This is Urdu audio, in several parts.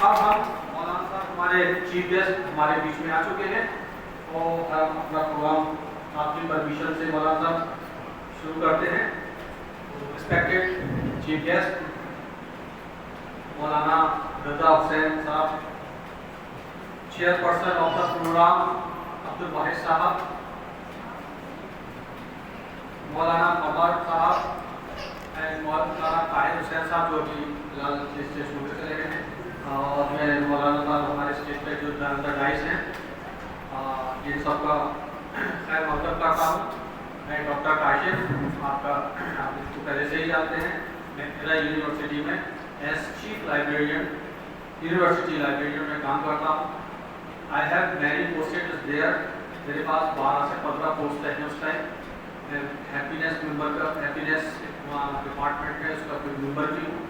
اب ہم مولانا صاحب ہمارے چیف گیسٹ ہمارے بیچ میں آ چکے ہیں اور ہم اپنا پروگرام آپ کی پرمیشن سے مولانا صاحب شروع کرتے ہیں. ریسپیکٹڈ چیف گیسٹ مولانا رضا حسین صاحب, chairperson of the programme Abdul Wahid صاحب, مولانا قمر صاحب اینڈ مولانا طاہر حسین صاحب جو ابھی فی الحال اسٹیج سے چھوڑ کے چلے گئے ہیں, اور میں مولانا صاحب ہمارے اسٹیج پہ جو ڈائس ہیں ان سب کا خیر مقدم کرتا ہوں. میں ڈاکٹر کاشف, آپ اس کو پہلے سے ہی جانتے ہیں, میں میرا یونیورسٹی میں as chief librarian university librarian میں کام کرتا ہوں. I have many posted there, میرے پاس 12 سے 15 پوسٹ ہیں اس ٹائم. میں ہیپینس ممبر کا ہیپینس ڈپارٹمنٹ ہے اس کا کوئی ممبر بھی ہوں,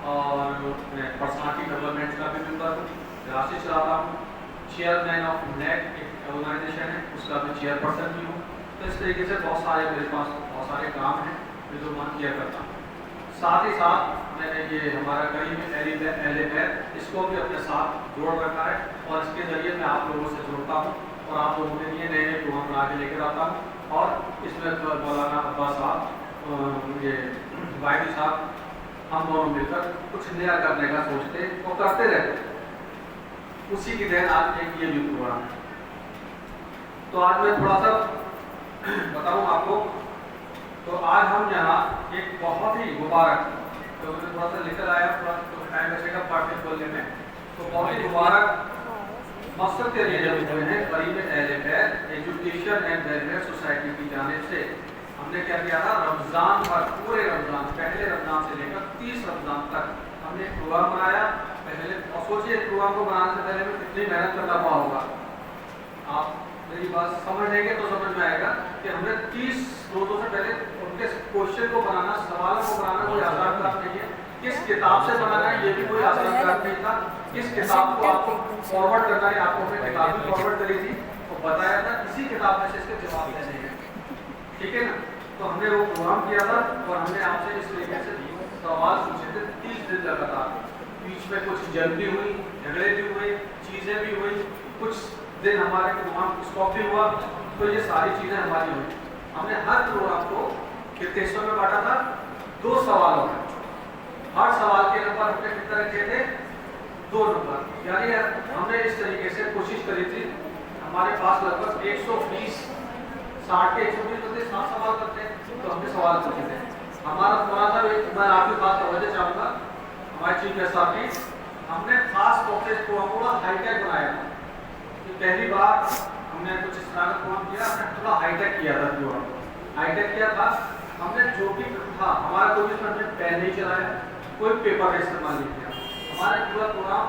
اور میں پرسنالٹی ڈیولپمنٹ کا بھی ممبر ہوں, کلاسز چلاتا ہوں. چیئرمین آف نیٹ ایک آرگنائزیشن ہے, اس کا میں چیئر پرسن بھی ہوں. تو اس طریقے سے بہت سارے میرے پاس بہت سارے کام ہیں جو من کیا کرتا ہوں. ساتھ ہی ساتھ میں نے یہ ہمارا قریب اہل اس کو بھی اپنے ساتھ جوڑ رکھا ہے, اور اس کے ذریعے میں آپ لوگوں سے جڑتا ہوں اور آپ لوگوں کے لیے نئے نئے پروگرام بنا کے لے کر آتا ہوں. اور اس میں مولانا عباس صاحب, یہ واحد صاحب, ہم دونوں مل کر کچھ نیا کرنے کا سوچتے اور کرتے رہتے, اسی کی دین آج ایک یہ بھی پروگرام ہے. تو آج میں تھوڑا سا بتاؤں آپ کو. تو آج ہم یہاں ایک بہت ہی مبارک, تو میں تھوڑا سا لکھ کر آیا, تھوڑا ٹائم بچے گا پارٹی کھولنے میں, تو بہت ہی مبارک مقصد کے لیے جب ہوئے ہیں قریب اہل بیت ایجوکیشن اینڈ ویلفیئر سوسائٹی کی جانب سے. ہم نے کیا کیا تھا, رمضان پر پورے رمضان, پہلے رمضان سے لے کر 30 رمضان تک ہم نے ایک پروگرام بنایا. پہلے اور سوچیے پروگرام کو بنانے سے پہلے میں کتنی محنت کرنا پڑا ہوگا. آپ میری بات سمجھ لیں گے تو سمجھ میں آئے گا کہ ہم نے 30 روزوں سے پہلے ان کے کوشچن کو بنانا, سوالوں کو بنانا کوئی آسان کام نہیں ہے. کس کتاب سے بنانا ہے یہ بھی کوئی آسان کام نہیں تھا. کس کتاب کو آپ کو فارورڈ کرنا ہے, آپ کو اپنی کتاب بھی فارورڈ کری تھی اور بتایا تھا اسی کتاب میں سے اس کے جواب دینے ہیں, ٹھیک ہے نا. تو ہم نے وہ پروگرام کیا تھا اور ہم نے آپ سے اس طریقے سے سوال پوچھے تھے 30 دن لگاتار. بیچ میں کچھ جنگ بھی ہوئی, جھگڑے بھی ہوئے, چیزیں بھی ہوئی, کچھ دن ہمارے پروگرام اسٹاپ بھی ہوا. تو یہ ساری چیزیں ہماری ہوئی. ہم نے ہر پروگرام کو کتنے حصوں میں بانٹا تھا, 2 سوالوں میں. ہر سوال کے نمبر ہم نے کتنے رکھے تھے, 2 نمبر. یعنی ہم نے اس طریقے سے کوشش کری تھی. ہمارے پاس لگ بھگ 120 60 کے 120 بندے 7 سوال کرتے ہیں, تو ہم نے سوال پوچھے تھے. ہمارا تھوڑا سا میں آپ کی بات توجہ چاہوں گا ہمارے چیف گیسٹ صاحب کی, ہم نے خاص طور سے اس پروگرام کو ہائی ٹیک بنایا تھا. پہلی بار ہم نے کچھ اس طرح کا پروگرام کیا, ہم نے تھوڑا ہائی ٹیک کیا تھا. پروگرام ہائی ٹیک کیا تھا, ہم نے جو بھی تھا ہمارا کوئی اس میں ہم نے پین نہیں چلایا, کوئی پیپر کا استعمال نہیں کیا. ہمارا پورا programme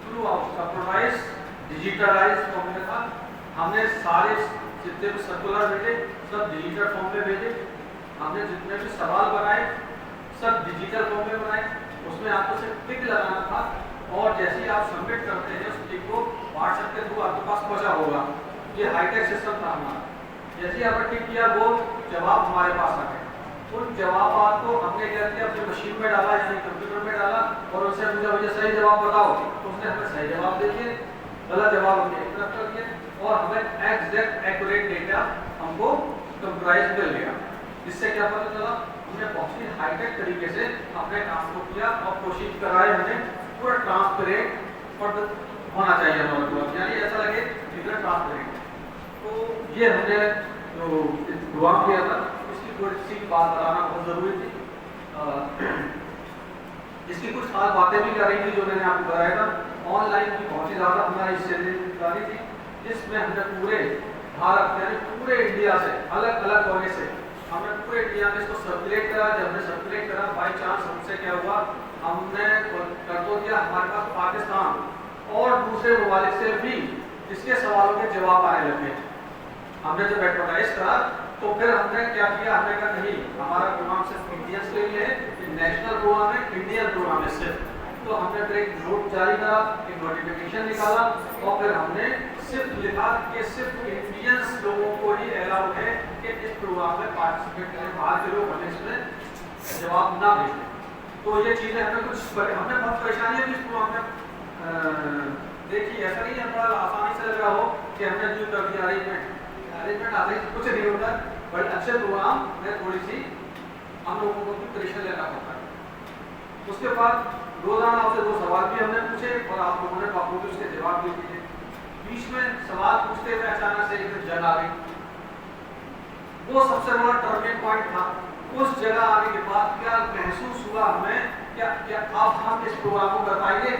throughout supervise digitalise form میں تھا. ہم نے سارے جتنے بھی سرکولر بھیجے سب ڈیجیٹل فارم میں بھیجے. ہم نے جتنے بھی سوال بنائے سب ڈیجیٹل فارم میں بنائے. اس میں آپ کو صرف ٹک لگانا تھا, اور جیسے ہی آپ سبمٹ کرتے ہیں اس ٹک کو واٹس ایپ کے تھرو آپ کے پاس پہنچا ہوگا. یہ ہائی ٹیک سسٹم تھا ہمارا. جیسے ہی آپ نے ٹک کیا وہ جواب ہمارے پاس آ گئے. ان جوابات کو ہم نے کیا کیا اپنی مشین میں ڈالا, یعنی کمپیوٹر میں ڈالا, اور ان سے مجھے صحیح جواب بتاؤ. تو اس نے ہمیں صحیح جواب دے دیے, غلط جواب ہم نے ایک طرف کر دیے, اور ہمیں ایگزیکٹ ایکوریٹ ڈیٹا ہم کو کمپیوٹرائز مل گیا. اس سے کیا پتہ چلا, ہم نے بہت ہی ہائی ٹیک طریقے سے اپنے کام کو کیا اور کوشش کرائی ہم نے پورا ٹرانسپیرنٹ اور ہونا چاہیے ہمارا پروگرام, یعنی ایسا لگے اتنا ٹرانسپیرنٹ. تو یہ ہم نے جو پروگرام کیا تھا اس کی تھوڑی سی بات بتانا بہت ضروری تھی. اس کی کچھ خاص باتیں بھی کر رہی تھی جو میں نے آپ کو بتایا تھا. آن لائن کی بہت ہی زیادہ ہماری حصے تھی, جس میں ہم نے پورے بھارت یعنی پورے انڈیا سے الگ الگ کونے سے ہم نے پورے انڈیا میں اس کو سرکولیٹ کرا. جب ہم نے سرکولیٹ کرا بائی چانس ہم سے کیا ہوا, ہم نے کر دو دیا ہمارے پاس پاکستان اور دوسرے ممالک سے بھی اس کے سوالوں کے جواب آنے لگے. ہم نے جب ایڈورٹائز کرا تو پھر ہم نے کیا کیا, ہم نے کہا نہیں ہمارا پروگرام صرف انڈینس کے لیے ہے, نیشنل پروگرام ہے, انڈین پروگرام ہے صرف. تو ہم نے پھر ایک نوٹ جاری کرا, ایک نوٹیفیکیشن نکالا, اور پھر ہم نے صرف لکھا کہ صرف انڈینس لوگوں کو ہی الاؤ ہے کہ اس پروگرام میں پارٹیسپیٹ کریں, باہر کے لوگ ہمیں اس میں جواب نہ بھیجیں. تو یہ چیزیں ہمیں کچھ ہم نے بہت پریشانیاں بھی اس پروگرام میں دیکھی. ایسا نہیں ہے بڑا آسانی سے لگ رہا ہو کہ ہم نے جو کر دیا ارینجمنٹ آتے ہی کچھ نہیں ہوتا, بٹ اچھے پروگرام میں تھوڑی سی ہم لوگوں کو بھی پریشر لینا ہوتا ہے. اس کے بعد روزانہ آپ سے 2 سوال بھی ہم نے پوچھے اور آپ لوگوں نے باخوبی اس کے جواب بھی دیے. بیچ میں سوال پوچھتے ہوئے اچانک سے ایک جگہ آ گئی, وہ سب سے بڑا ٹرننگ پوائنٹ تھا. اس جگہ آنے کے بعد کیا محسوس ہوا ہمیں, کیا آپ ہم اس پروگرام کو کر پائیں گے,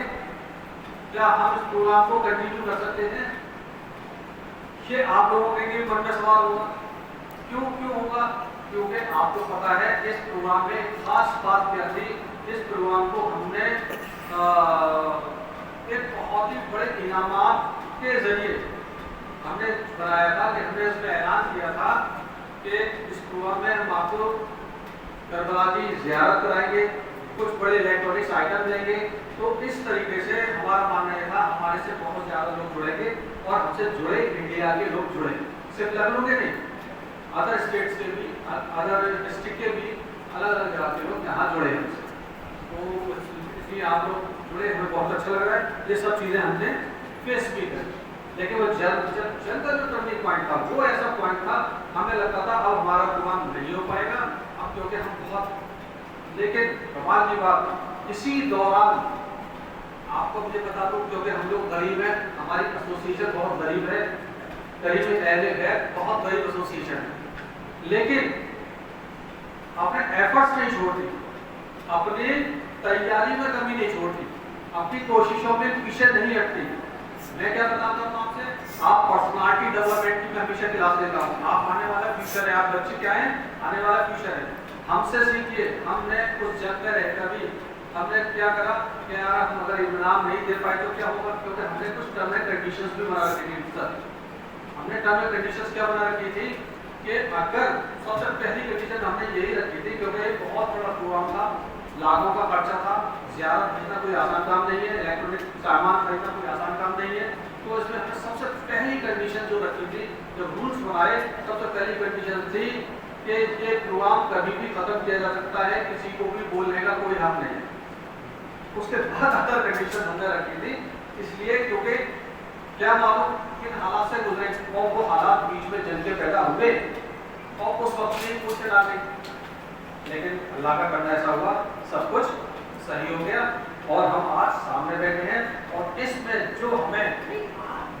کیا ہم اس پروگرام کو کنٹینیو کر سکتے ہیں. یہ آپ لوگوں کے لیے من میں سوال ہوگا. کیوں ہوگا؟ کیونکہ آپ کو پتا ہے اس پروگرام میں خاص بات کیا تھی. اس پروگرام کو ہم نے ایک بہت ہی بڑے انعامات کے ذریعے ہم نے بنایا تھا کہ ہم نے اس میں اعلان کیا تھا کہ اس پروگرام میں ہم آپ کو کربلا کی زیارت کرائیں گے, کچھ بڑے الیکٹرانکس آئٹم دیں گے. تو اس طریقے سے ہمارا ماننا یہ تھا ہمارے سے بہت زیادہ لوگ جڑیں گے اور ہم سے جڑے انڈیا کے لوگ جڑیں گے. صرف لکھنؤ کے نہیں, ادر اسٹیٹس کے بھی, ادر ڈسٹرکٹ کے بھی الگ الگ جگہ کے لوگ یہاں جڑے ہیں. تو اس لیے آپ لوگ جڑے, ہمیں بہت اچھا لگ رہا ہے. یہ سب چیزیں ہم نے فیس بھی کر, لیکن وہ جلد کا جو ٹرننگ پوائنٹ تھا وہ ایسا پوائنٹ تھا ہمیں لگتا تھا اب ہمارا پروگرام نہیں ہو پائے گا اب, کیونکہ ہم بہت. لیکن کمال کی بات اسی دوران آپ کو مجھے بتا دوں, کیونکہ ہم لوگ غریب ہیں, ہماری ایسوسیشن بہت غریب ہے, قریب ہے, بہت غریب ایسوسیشن ہے, لیکن آپ نے ایفرٹس نہیں چھوڑتی, اپنی تیاری میں کمی نہیں چھوڑتی, اپنی کوششوں میں پیچھے نہیں ہٹتی. میں کیا بتاتا ہوں آپ سے, آپ پرسنالٹی ڈیولپمنٹ کی میں ہمیشہ کلاس لیتا ہوں. آپ آنے والا فیوچر ہے, آپ بچے کیا ہیں, آنے والا فیوچر ہے. ہم سے سیکھیے. ہم نے اس جنگ میں رہ کر بھی ہم نے کیا کرا کہ یار ہم اگر انعام نہیں دے پائے تو کیا ہوگا, کیونکہ ہم نے کچھ ٹرم اینڈ کنڈیشنز بھی بنا رکھی تھی. سر ہم نے ٹرم اینڈ کنڈیشنز کیا بنا رکھی تھی کہ اگر سب سے پہلی کنڈیشن ہم نے یہی رکھی تھی, کیونکہ ایک بہت بڑا پروگرام تھا, لاکھوں کا خرچہ تھا, زیارت بھیجنا کوئی آسان کام نہیں ہے, الیکٹرانک سامان خریدنا کوئی آسان کام نہیں ہے. تو اس میں ہم نے سب سے پہلی کنڈیشن جو رکھی تھی, جو رولس بنائے, سب سے پہلی کنڈیشن تھی کہ یہ پروگرام کبھی بھی ختم کیا جا سکتا ہے, کسی کو بھی بولنے کا کوئی حق نہیں ہے. اس کے بعد ادر کنڈیشن ہم نے رکھی تھی, اس لیے کیونکہ کیا معلوم کن حالات سے گزرے, اور وہ حالات بیچ میں جن کے پیدا ہوئے اور اس وقت میں پوچھ کے ڈالے, لیکن اللہ کا کرنا ایسا ہوا, سب کچھ صحیح ہو گیا اور ہم آج سامنے بیٹھے ہیں. اور اس میں جو ہمیں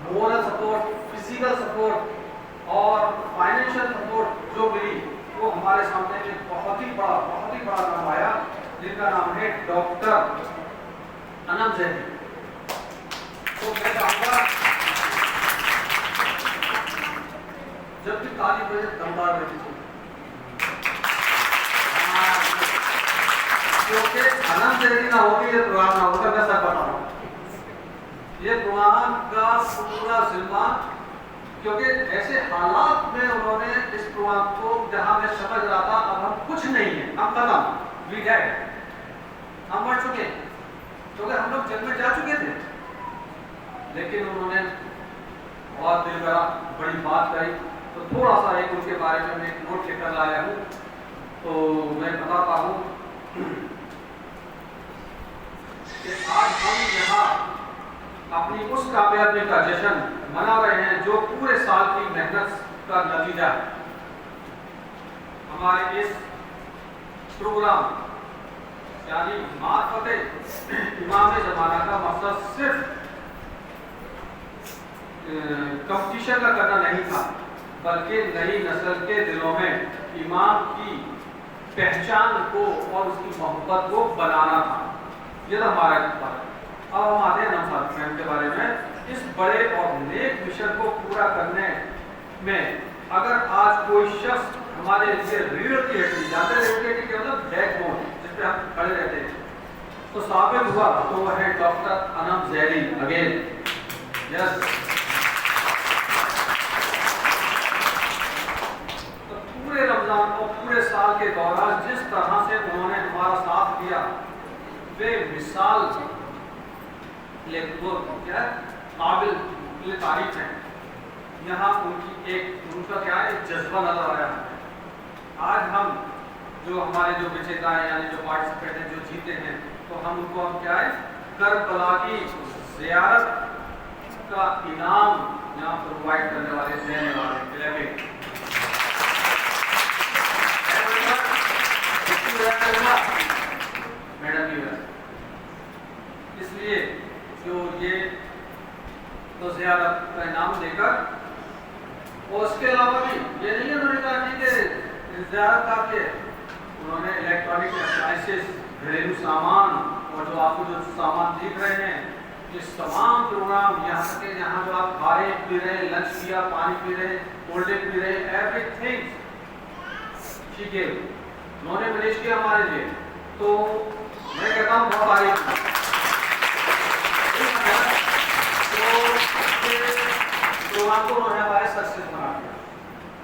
مورل سپورٹ, فزیکل سپورٹ اور فائنینشیل سپورٹ جو ملی, وہ ہمارے سامنے ایک بہت ہی بڑا نام آیا, جن کا نام ہے ڈاکٹر انم زیدی. تو میں چاہوں گا جب بھی تعلیم میں دمدار رہتی تھی, کیونکہ انم زیدی نہ ہوتی یہ پروگرام نہ ہوتا. میں سب بتا رہا ہوں, یہ پروگرام کا پورا ذمہ, کیونکہ ایسے حالات میں انہوں نے اس پروگرام کو, جہاں میں سمجھ رہا تھا اب ہم کچھ نہیں ہیں, ہم ختم, وی ڈیڈ, ہم مر چکے ہیں, کیونکہ ہم لوگ جنگ میں جا چکے تھے, لیکن انہوں نے بہت دل کرا, بڑی بات کہی. تو تھوڑا سا ایک ان کے بارے میں ایک نوٹ لکھ کر لایا ہوں, تو میں بتاتا ہوں کہ آج ہم یہاں اپنی اس کامیابی کا جشن منا رہے ہیں جو پورے سال کی محنت کا نتیجہ ہے. ہمارے اس پروگرام یعنی معرفت امام زمانہ کا مقصد صرف کمپٹیشن کا کرنا نہیں تھا, بلکہ نئی نسل کے دلوں میں امام کی پہچان کو اور اس کی محبت کو بنانا تھا. یہ تو ہمارا کردار ہے. اب ہم آتے ہیں نام صاحب کے بارے میں. اس بڑے اور نیک مشن کو پورا کرنے میں اگر آج کوئی شخص ہمارے لیے ریڑھ کی ہڈی, جانتے ہیں ریڑھ کی ہڈی کیا مطلب, بیک بون, جس پہ ہم کھڑے رہتے ہیں, تو ثابت ہوا تو وہ ہے doctor Anam Zaidi. Again yes. تو پورے رمضان اور پورے سال کے دوران جس طرح سے انہوں نے ہمارا ساتھ دیا, بے مثال, لیکن وہ کیا قابل تعریف ہے. یہاں ان کی ایک, ان کا کیا ہے, جذبہ نظر آیا. آج ہم جو ہمارے جو وجیتا ہیں یعنی جو پارٹیسپیٹ ہیں جو جیتے ہیں تو ہم ان کو ہم کیا ہے کربلا کی زیارت کا انعام یہاں پرووائڈ کرنے والے دینے والے میڈم کی وجہ اس لیے جو یہ تو زیارت کا انعام دے کر اور اس کے علاوہ بھی یہ نہیں انہوں نے کہا کہ زیارت کافی ہے، انہوں نے الیکٹرانک اپلائنسز گھریلو سامان اور جو آپ کو جو سامان دیکھ رہے ہیں یہ تمام پروگرام یہاں تک کہ یہاں جو آپ کھا رہے پی رہے لنچ کیا پانی پی رہے کولڈ ڈرنک پی رہے ایوری تھنگ ٹھیک ہے انہوں نے مینیج کیا ہمارے لیے، تو میں کہتا ہوں بہت تعریف پروگرام کو انہوں نے ہمارے سکسیس بنا دیا۔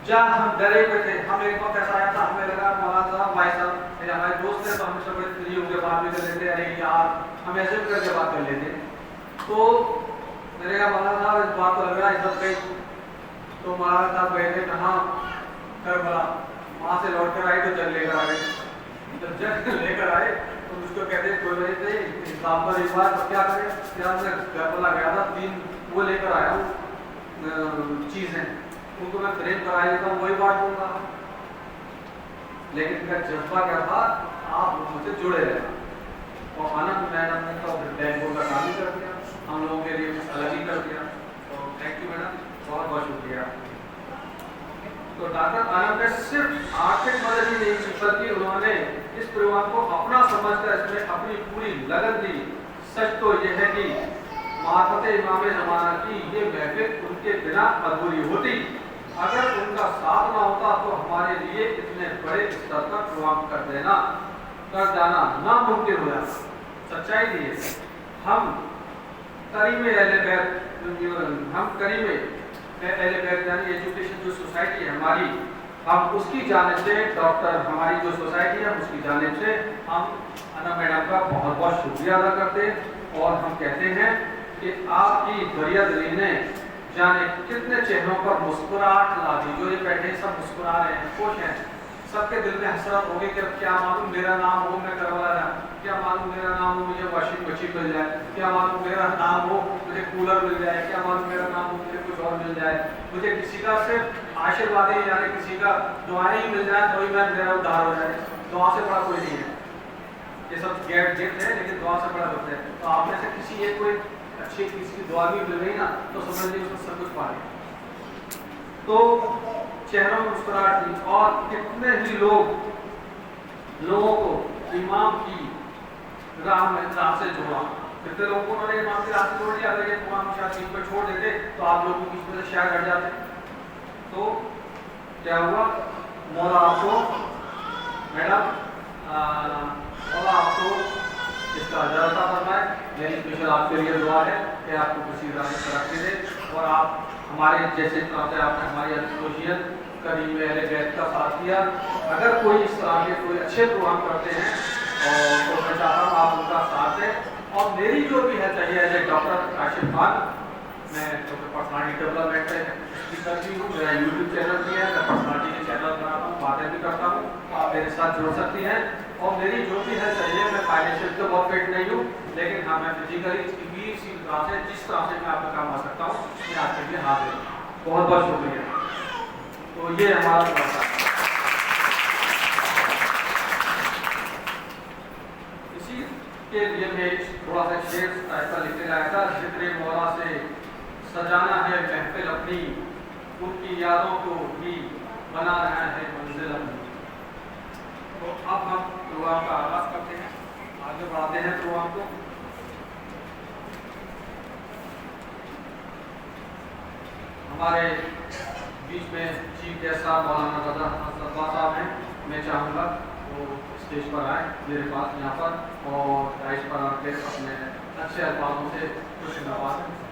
جب ہم ڈرے ہوئے تھے ہم ایک وقت ایسا آیا تھا ہمیں لگا مولانا صاحب بھائی صاحب میرے ہمارے دوست تھے تو ہم سے بڑے فری ہو کے بات بھی کر لیتے ارے یار ہم ایسے بھی کر کے بات کر لیتے تو میں نے کہا مولانا صاحب اس بات کو لگ رہا ہے سب گئی تو مولانا صاحب گئے تھے کہاں کربلا وہاں سے لوٹ کر آئے تو جگ لے کر آ گئے جب جگ لے کر آئے تو مجھ کو کہتے کوئی وجہ سے اسلام پر ایک بار کیا کرے کیا میں کربلا گیا تھا 3 وہ لے کر آیا ہوں چیزیں ان کو میں فریم کرا دیتا ہوں وہی بات بول رہا لیکن میرا جذبہ کیا تھا آپ مجھ سے جڑے رہے اور آنند میں نے تو بینک بورڈ کا کام ہی کر دیا ہم لوگوں کے لیے کچھ الگ ہی کر دیا تو تھینک یو میڈم بہت بہت شکریہ۔ تو ڈاکٹر آنند نے صرف آرتھک مدد ہی نہیں کی بلکہ انہوں نے اس پروگرام کو اپنا سمجھ کر اس میں اپنی پوری لگن دی۔ سچ تو یہ ہے کہ معرفت امام زمانہ کی یہ محفل ان کے بنا ادھوری ہوتی، اگر ان کا ساتھ نہ ہوتا تو ہمارے لیے اتنے بڑے استر کا پروگرام کر جانا ناممکن ہو جاتا۔ سچائی یہ ہم کریم اہل بیت یعنی ایجوکیشن جو سوسائٹی ہے ہماری ہم اس کی جانب سے ڈاکٹر ہماری جو سوسائٹی ہے اس کی جانب سے ہم انا میڈم کا بہت بہت شکریہ ادا کرتے اور ہم کہتے ہیں کہ آپ کی دریا دلی نے جانے کتنے چہروں پر مسکراہٹ لا دی، جو یہ بیٹھے سب مسکرا رہے ہیں خوش ہیں، سب کے دل میں حسرت ہوگی کہ کیا معلوم میرا نام ہو میں کربلا جاؤں، کیا معلوم میرا نام ہو مجھے واشنگ مشین مل جائے، کیا معلوم میرا نام ہو مجھے کولر مل جائے، کیا معلوم میرا نام ہو مجھے کچھ اور مل جائے، مجھے کسی کا صرف آشیرواد یعنی کسی کا دعائیں ہی مل جائیں تو ہی میں میرا ادھار ہو جائے، دعا سے بڑا کوئی نہیں ہے، یہ سب گفٹ ہے لیکن دعا سے بڑا ہوتا ہے۔ تو آپ میں سے کسی ایک کوئی اچھی کسی کی دعا بھی مل رہی نا تو سمجھ لیجیے اس میں سب کچھ پا لیں۔ تو چہروں میں مسکراہٹ دی اور کتنے ہی لوگوں کو امام کی راہ سے جوڑا، کتنے لوگوں کو انہوں نے امام کی راہ سے جوڑ دیا، اگر یہ امام شاید چیز پہ چھوڑ دیتے تو آپ لوگوں کی اس میں سے شاید ہٹ جاتے۔ تو کیا ہوا مولا آپ کو میڈم مولا آپ کو اس کا اجر عطا فرمائے، میری اسپیشل آپ کے لیے دعا ہے کہ آپ کو کسی راہ میں ترقی دے اور آپ ہمارے جیسے طرح سے آپ نے ہماری ایسوسیشن کریم اہل بیت کا ساتھ دیا، اگر کوئی اس طرح کے کوئی اچھے پروگرام کرتے ہیں اور تو میں چاہتا ہوں آپ ان کا ساتھ دیں اور میری جو بھی ہے چاہیے as a doctor Kashif Khan میں پرسنالٹی ڈیولپمنٹ کا اسپیکر بھی ہوں، میرا یوٹیوب چینل بھی ہے، میں پرسنالٹی کے چینل بناتا ہوں، باتیں بھی کرتا ہوں، آپ میرے ساتھ جڑ سکتی ہیں اور میری جو بھی ہے چاہیے میں فائنینشیل تو بہت فٹ نہیں ہوں لیکن ہاں میں فزیکلی بھی اسی طرح سے جس طرح سے میں آپ کا کام آ سکتا ہوں میں آپ کے لیے حاضر ہوں۔ بہت بہت شکریہ۔ تو یہ ہمارا اسی کے لیے میں تھوڑا سا شعر ایسا لکھ کے لایا تھا، ذکر مولا سے سجانا ہے محفل اپنی، ان کی یادوں کو بھی بنا رہا ہے منزل اپنی۔ تو اب ہم پروگرام کا آغاز کرتے ہیں، آگے بڑھاتے ہیں پروگرام کو۔ ہمارے بیچ میں چیف گیسٹ صاحب مولانا رضا صدبہ صاحب ہیں، میں چاہوں گا وہ اسٹیج پر آئیں میرے پاس یہاں پر اور ڈائس پر آ کے اپنے اچھے الفاظوں سے کچھ نوازیں۔